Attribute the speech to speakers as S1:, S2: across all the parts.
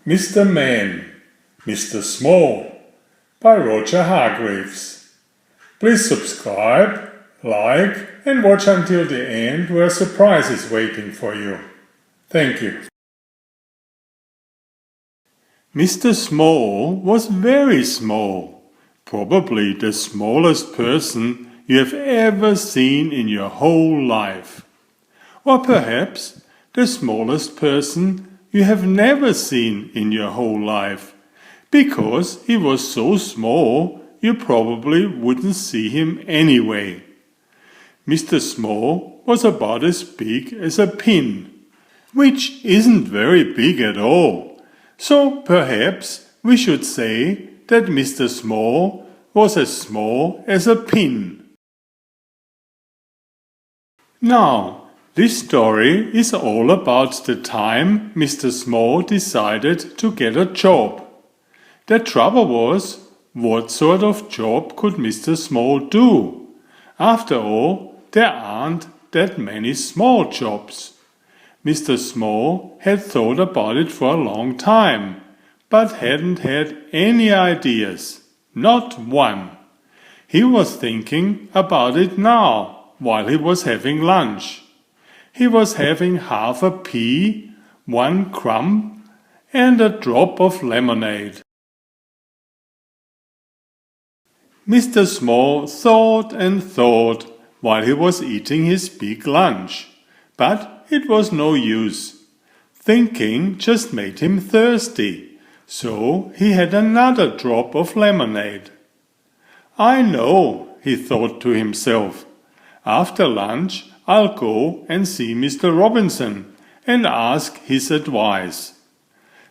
S1: Mr. Man, Mr. Small by Roger Hargreaves. Please subscribe, like and watch until the end where a surprise is waiting for you. Thank you. Mr. Small was very small, probably the smallest person you have ever seen in your whole life. Or perhaps the smallest person you have never seen in your whole life, because he was so small you probably wouldn't see him anyway. Mr. Small was about as big as a pin, which isn't very big at all, so perhaps we should say that Mr. Small was as small as a pin. Now, this story is all about the time Mr. Small decided to get a job. The trouble was, what sort of job could Mr. Small do? After all, there aren't that many small jobs. Mr. Small had thought about it for a long time, but hadn't had any ideas. Not one. He was thinking about it now, while he was having lunch. He was having half a pea, 1 crumb, and a drop of lemonade. Mr. Small thought and thought while he was eating his big lunch, but it was no use. Thinking just made him thirsty, so he had another drop of lemonade. I know, he thought to himself. After lunch, I'll go and see Mr. Robinson and ask his advice.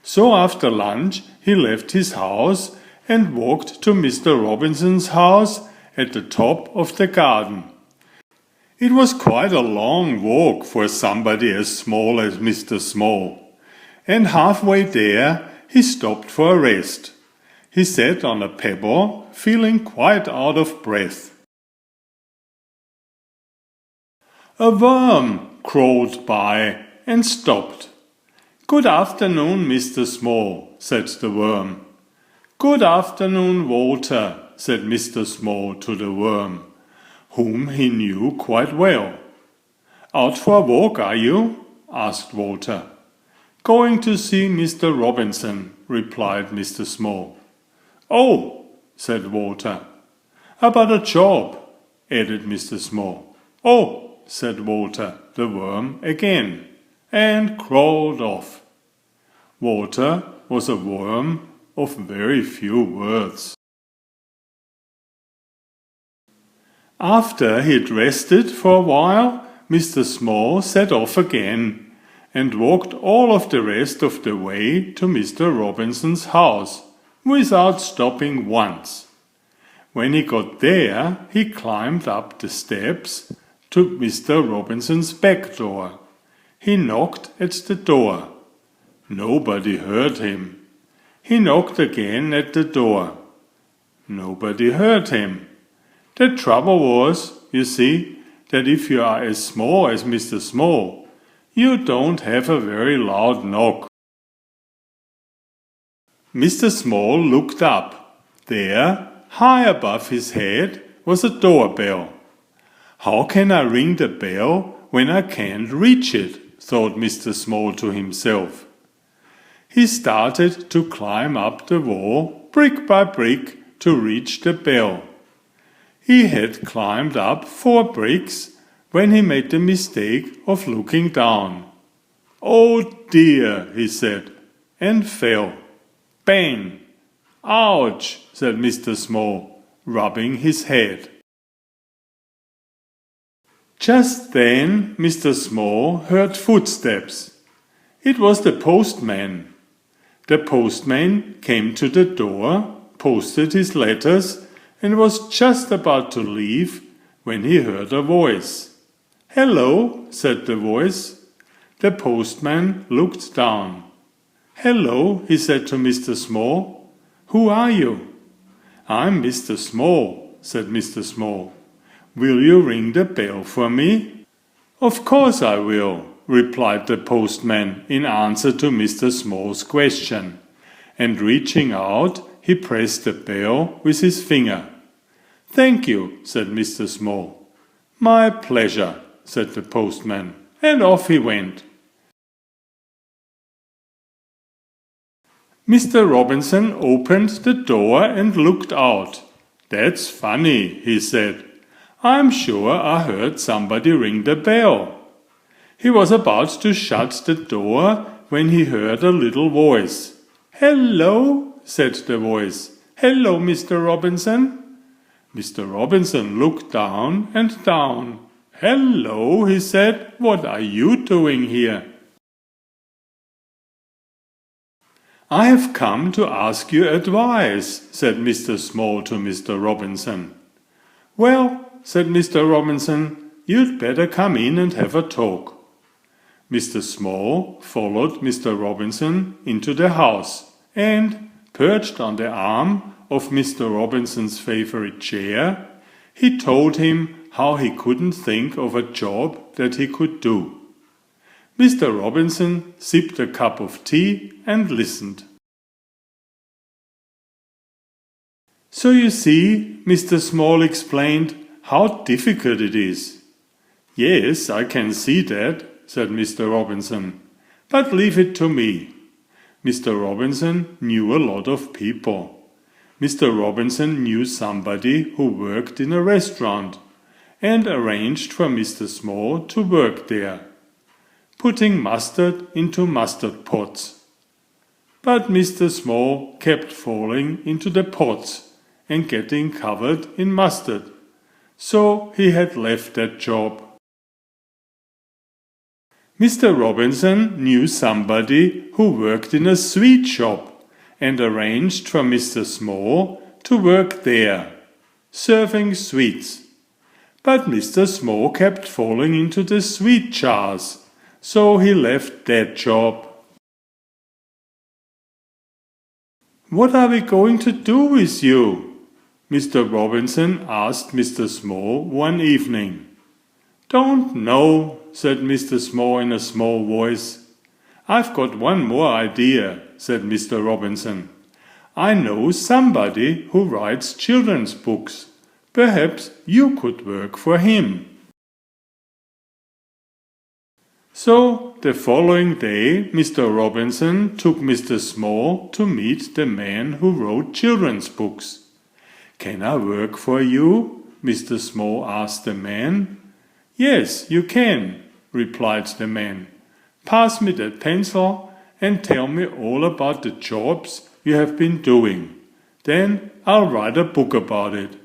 S1: So after lunch he left his house and walked to Mr. Robinson's house at the top of the garden. It was quite a long walk for somebody as small as Mr. Small, and halfway there he stopped for a rest. He sat on a pebble, feeling quite out of breath. A worm crawled by and stopped. "Good afternoon, Mr. Small," said the worm. "Good afternoon, Walter," said Mr. Small to the worm, whom he knew quite well. "Out for a walk, are you?" asked Walter. "Going to see Mr. Robinson," replied Mr. Small. "Oh," said Walter. "About a job," added Mr. Small. "Oh," said Walter, the worm, again, and crawled off. Walter was a worm of very few words. After he'd rested for a while, Mr. Small set off again, and walked all of the rest of the way to Mr. Robinson's house, without stopping once. When he got there, he climbed up the steps to Mr. Robinson's back door. He knocked at the door. Nobody heard him. He knocked again at the door. Nobody heard him. The trouble was, you see, that if you are as small as Mr. Small, you don't have a very loud knock. Mr. Small looked up. There, high above his head, was a doorbell. "How can I ring the bell when I can't reach it?" thought Mr. Small to himself. He started to climb up the wall, brick by brick, to reach the bell. He had climbed up 4 bricks when he made the mistake of looking down. "Oh dear," he said, and fell. Bang! "Ouch," said Mr. Small, rubbing his head. Just then Mr. Small heard footsteps. It was the postman. The postman came to the door, posted his letters, and was just about to leave when he heard a voice. "Hello," said the voice. The postman looked down. "Hello," he said to Mr. Small. "Who are you?" "I'm Mr. Small," said Mr. Small. "Will you ring the bell for me?" "Of course I will," replied the postman in answer to Mr. Small's question. and reaching out, he pressed the bell with his finger. "Thank you," said Mr. Small. "My pleasure," said the postman, and off he went. Mr. Robinson opened the door and looked out. "That's funny," he said. "I'm sure I heard somebody ring the bell." He was about to shut the door when he heard a little voice. "Hello," said the voice. "Hello, Mr. Robinson." Mr. Robinson looked down and down. "Hello," he said. "What are you doing here?" "I have come to ask you advice," said Mr. Small to Mr. Robinson. "Well," said Mr. Robinson, "you'd better come in and have a talk." Mr. Small followed Mr. Robinson into the house and, perched on the arm of Mr. Robinson's favorite chair, he told him how he couldn't think of a job that he could do. Mr. Robinson sipped a cup of tea and listened. "So you see," Mr. Small explained, "how difficult it is." "Yes, I can see that," said Mr. Robinson, "but leave it to me." Mr. Robinson knew a lot of people. Mr. Robinson knew somebody who worked in a restaurant and arranged for Mr. Small to work there, putting mustard into mustard pots. But Mr. Small kept falling into the pots and getting covered in mustard, so he had left that job. Mr. Robinson knew somebody who worked in a sweet shop and arranged for Mr. Small to work there, serving sweets. But Mr. Small kept falling into the sweet jars, so he left that job. "What are we going to do with you?" Mr. Robinson asked Mr. Small one evening. "Don't know," said Mr. Small in a small voice. "I've got one more idea," said Mr. Robinson. "I know somebody who writes children's books. Perhaps you could work for him." So the following day Mr. Robinson took Mr. Small to meet the man who wrote children's books. "Can I work for you?" Mr. Small asked the man. "Yes, you can," replied the man. "Pass me that pencil and tell me all about the jobs you have been doing. Then I'll write a book about it.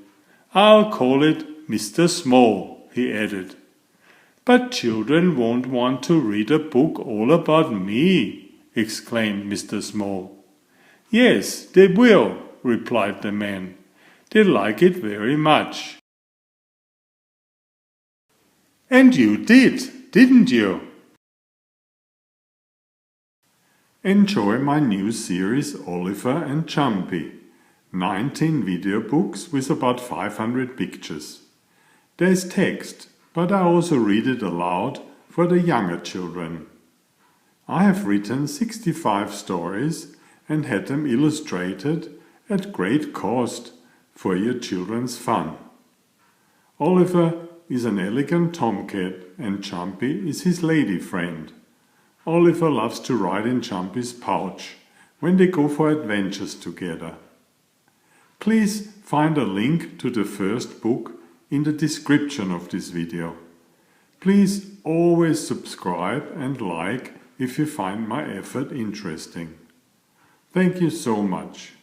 S1: I'll call it Mr. Small," he added. "But children won't want to read a book all about me," exclaimed Mr. Small. "Yes, they will," replied the man. "They like it very much." And you did, didn't you? Enjoy my new series Oliver and Jumpy. 19 video books with about 500 pictures. There's text, but I also read it aloud for the younger children. I have written 65 stories and had them illustrated at great cost for your children's fun. Oliver is an elegant tomcat and Jumpy is his lady friend. Oliver loves to ride in Jumpy's pouch when they go for adventures together. Please find a link to the first book in the description of this video. Please always subscribe and like if you find my effort interesting. Thank you so much.